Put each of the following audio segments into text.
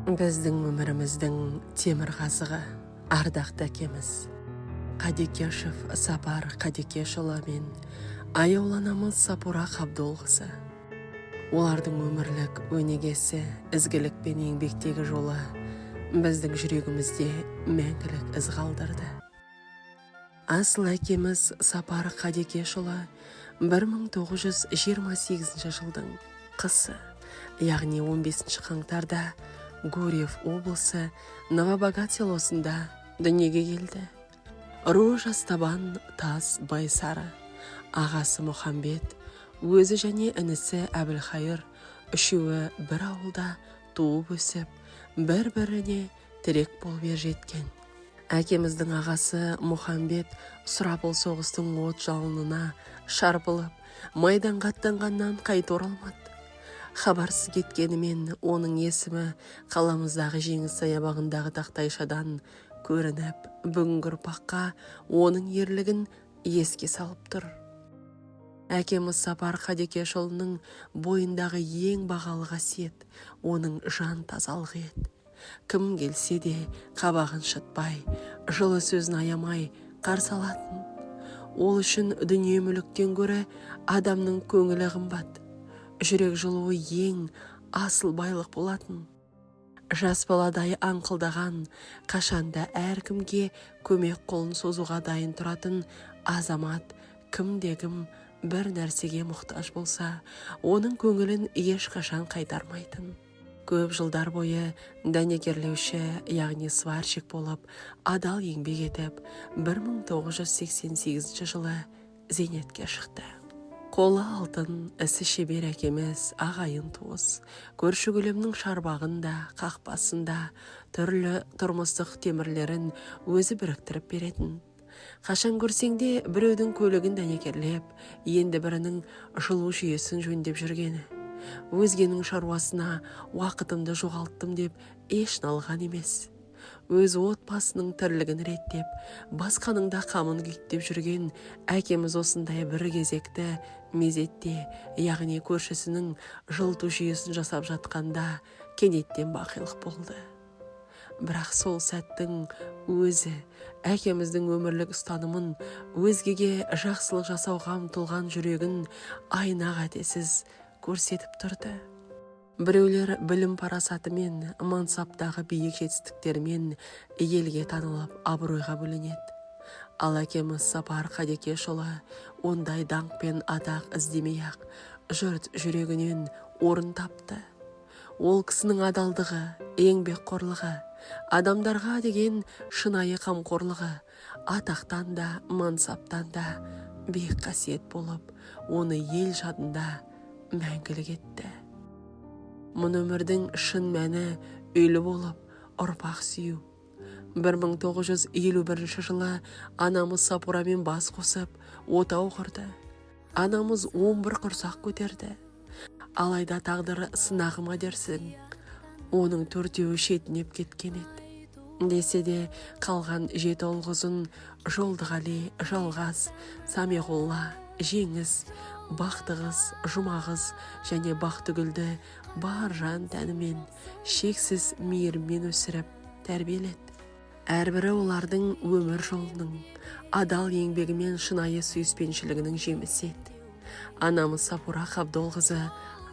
Біздің өміріміздің темір қазығы ардақты әкеміз Қадекешев Сапар Қадекешұлы мен аяуланамыз Сапура Қабдолқызы. Олардың өмірлік өнегесі, ізгілік пен еңбектегі жолы біздің жүрегімізде мәңгілік із қалдырды. Асыл әкеміз Сапар Қадекешұлы 1928 жылдың қысы, яғни 15 қаңтарда Гурьев облысы Новобогат селосында дүниеге келді. Руы Жастабан Тас Байсары, ағасы Мұхамбет, өзі және інісі Әбілхайыр үшеуі бір ауылда туып өсіп, бір-біріне тірек болып жеткен. Әкеміздің ағасы Мұхамбет сұрапыл соғыстың от жалынына шарпылып, майданға аттанғаннан қайта оралмады. Хабарсыз кеткенімен оның есімі қаламыздағы Жеңіс саябағындағы тақтайшадан көрініп, бүгінгі ұрпаққа оның ерлігін еске салып тұр. Әкеміз Сапар Қадекешұлының бойындағы ең бағалы қасиет оның жан тазалығы еді. Кім келсе де қабағын шытпай, жылы сөзін аямай қарсы алатын. Ол үшін дүние мүліктен гөрі адамның көңілі қымбат. Жүрек жылуы ең асыл байлық болатын. Жас баладай аңқылдаған, қашанда әркімге көмек қолын созуға дайын тұратын азамат, кімде-кім бір нәрсеге мұқтаж болса, оның көңілін ешқашан қайтармайтын. Көп жылдар бойы дәнекерлеуші, яғни сварщик болып, адал еңбек етіп, 1988 жылы зейнетке шықты. Қолы алтын, ісі шебер әкеміз, ағайын туыс, көрші көлемнің шарбағында, қақпасында түрлі тұрмыстық темірлерін өзі біріктіріп беретін. Қашан көрсеңде біреудің көлігін дәнекерлеп, енді бірінің жылу жүйесін жөндеп жүргені. Өзгенің шаруасына уақытымды жоғалттым деп еш налған емес. Өз отбасының тірлігін реттеп, басқаның да қамын күйттеп жүрген әкеміз осындай бір кезекті мезетте, яғни көршісінің жылыту жүйесін жасап жатқанда кенеттен бақилық болды. Бірақ сол сәттің өзі әкеміздің өмірлік ұстанымын, өзгеге жақсылық жасауға ұмтылған жүрегін айна қатесіз көрсетіп тұрды. Біреулер білім парасатымен, мансаптағы биік жетістіктермен елге танылып, абыройға бөленеді. Ал әкеміз Сапар Қадекешұлы ондай даңқ пен атақ іздемей-ақ жұрт жүрегінен орын тапты. Ол кісінің адалдығы, еңбекқорлығы, адамдарға деген шынайы қамқорлығы атақтан да, мансаптан да биік қасиет болып, оны ел жадында мәңгілік етті. Мұны өмірдің шын мәні үйлі болып, ұрпақ сүю. 1951 жылы анамыз Сапурамен бас қосып, отау құрды. Анамыз 11 құрсақ көтерді. Алайда тағдыры сынағыма дерсің, оның 4-еуі шетінеп кеткен еді. Десе де қалған 7 ұл қызын Жолдығали, Жалғас, Самиғолла, Жеңіс, Бақтығыз, Жұмағыз және Бақтыгүлді бар жан тәнімен, шексіз мейіріммен өсіріп тәрбиеледі. Әрбірі олардың өмір жолының, адал еңбегі мен шынайы сүйіспеншілігінің жемісі еді. Анамыз Сапура Қабдолқызы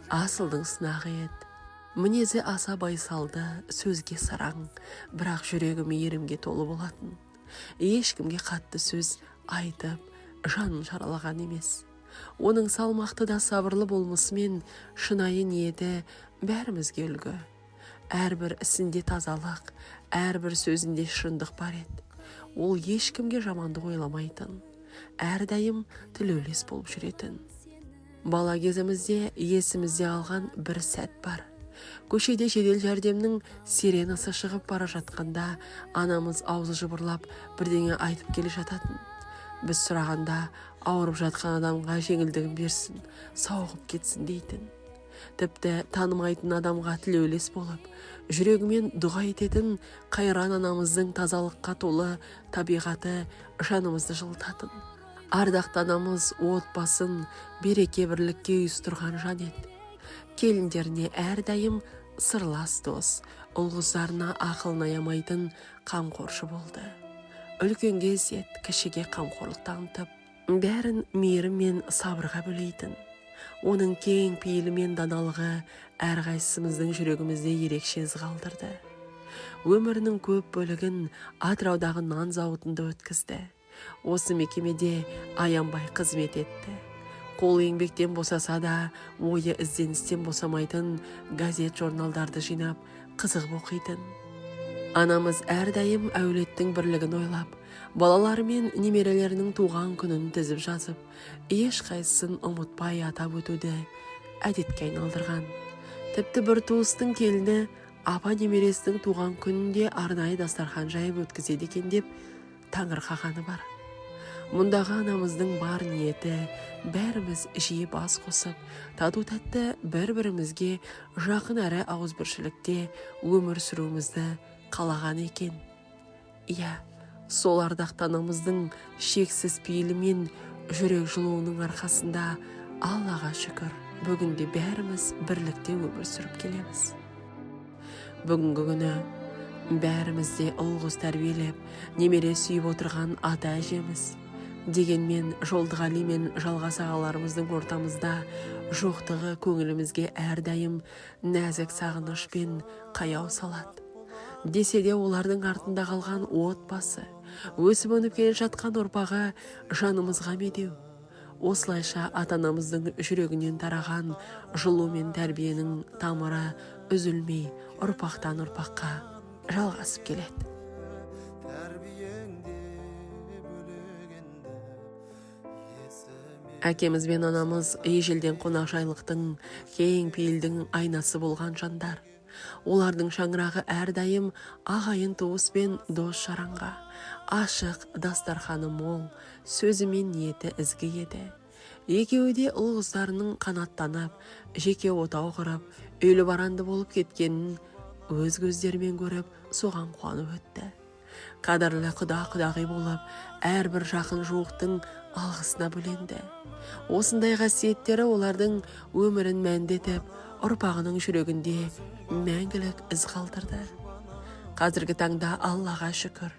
асылдың сынағы еді. Мінезі аса байсалды, сөзге сараң, бірақ жүрегі мейірімге толы болатын. Ешкімге қатты сөз айтып, жанын жаралаған емес. Оның салмақты да сабырлы болмысымен шынайы ниеті бәрімізге үлгі. Әрбір ісінде тазалық, әрбір сөзінде шындық бар еді. Ол ешкімге жамандық ойламайтын, әрдайым тілеулес болып жүретін. Бала кезімізде есімізде алған бір сәт бар. Көшеде жедел жәрдемнің сиренасы шығып бара жатқанда, анамыз аузы жыбырлап бірдеңе айтып келе жататын. Біз сұрағанда ауырып жатқан адамға жеңілдігін берсін, сауығып кетсін дейтін. Тіпті танымайтын адамға тілеулес болып, жүрегімен дұға ететін қайран анамыздың тазалыққа толы табиғаты жанымызды жылытатын. Ардақты анамыз отбасын береке бірлікке ұйыстырған жан еді. Келіндеріне әрдайым сырлас дос, ұл-қыздарына ақылын аямайтын қамқоршы болды. Үлкенге ізет, кішіге қамқорлық танытып, бәрін мейірім мен сабырға бөлейтін. Оның кең пейілі мен даналығы әрқайсымыздың жүрегімізде ерекше із қалдырды. Өмірінің көп бөлігін Атыраудағы нан зауытында өткізді. Осы мекемеде аянбай қызмет етті. Қол еңбектен босаса да, ойы ізденістен босамайтын газет журналдарды жинап, қызығып оқитын. Анамыз әрдайым әулеттің бірлігін ойлап, балалары мен немерелерінің туған күнін тізіп жазып, ешқайсысын ұмытпай атап өтуді әдетке айналдырған. Тіпті бір туыстың келіні апа немересінің туған күнінде арнайы дастархан жайып өткізеді екен деп таңырқағаны бар. Мұндағы анамыздың бар ниеті бәріміз жиі бас қосып, тату-тәтті бір-бірімізге жақын әрі ауызбіршілікте өмір сүруімізді қалаған екен. Иә, сол ардақты анамыздың шексіз пейілі мен жүрек жылуының арқасында Аллаға шүкір, бүгінде бәріміз бірлікте өмір сүріп келеміз. Бүгінгі күні бәрімізде ұл-қыз тәрбиелеп, немере сүйіп отырған ата әжеміз. Дегенмен Жолдығали мен Жалғас ағаларымыздың ортамызда жоқтығы көңілімізге әрдайым нәзік сағыныш пен қаяу салады. Десе де олардың артында қалған отбасы, өсіп өніп келе жатқан ұрпағы жанымызға медеу. Осылайша ата-анамыздың жүрегінен тараған жылу мен тәрбиенің тамыры үзілмей ұрпақтан ұрпаққа жалғасып келеді. Әкеміз бен анамыз ежелден қонақжайлықтың, кең пейілдің айнасы болған жандар. Олардың шаңырағы әрдайым ағайын туыс пен дос жаранға, ашық дастарханы мол, сөзі мен ниеті ізгі еді. Екеуі де ұл-қыздарының қанаттанып, жеке отау құрып, үйлі баранды болып кеткенін өз көздерімен көріп, соған қуанып өтті. Қадірлі құда-құдағи болып, әрбір жақын жуықтың алғысына бөленді. Осындай қасиеттері олардың өмірін мәндетіп, ұрпағының жүрегінде мәңгілік із қалдырды. Қазіргі таңда Аллаға шүкір,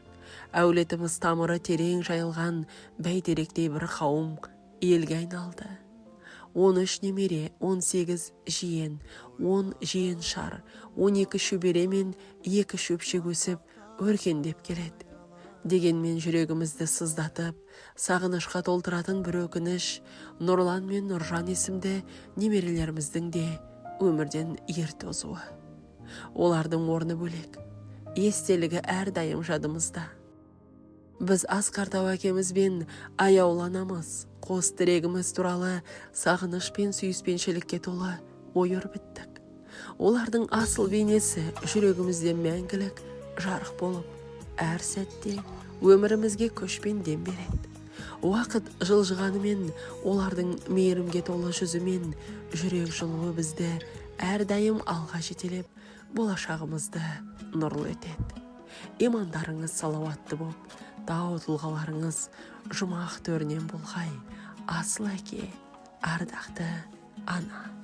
әулетіміз тамыры терең жайылған бәйтеректей бір қауым елге айналды. 13 немере, 18 жиен, 10 жиен шар, 12 шөбере мен 2 шөпшек өсіп, өркендеп келеді. Дегенмен жүрегімізді сыздатып, сағынышқа толтыратын бір өкініш, Нұрлан мен Нұржан есімді немерелеріміздің де өмірден ерте озуы. Олардың орны бөлек, естелігі әрдайым жадымызда. Біз Асқар әкеміз бен аяуланамыз, қос тірегіміз туралы сағыныш пен сүйіспеншілікке толы ой өрбіттік. Олардың асыл бейнесі жүрегімізде мәңгілік жарық болып, әр сәтте өмірімізге күш пен дем береді. Уақыт жылжығанымен олардың мейірімге толы жүзімен жүрек жылуы бізді әрдайым алға жетелеп, болашағымызды нұрлы етеді. Имандарыңыз салауатты боп, дау тұлғаларыңыз жұмақ төрінен болғай, асыл әке, ардақты ана.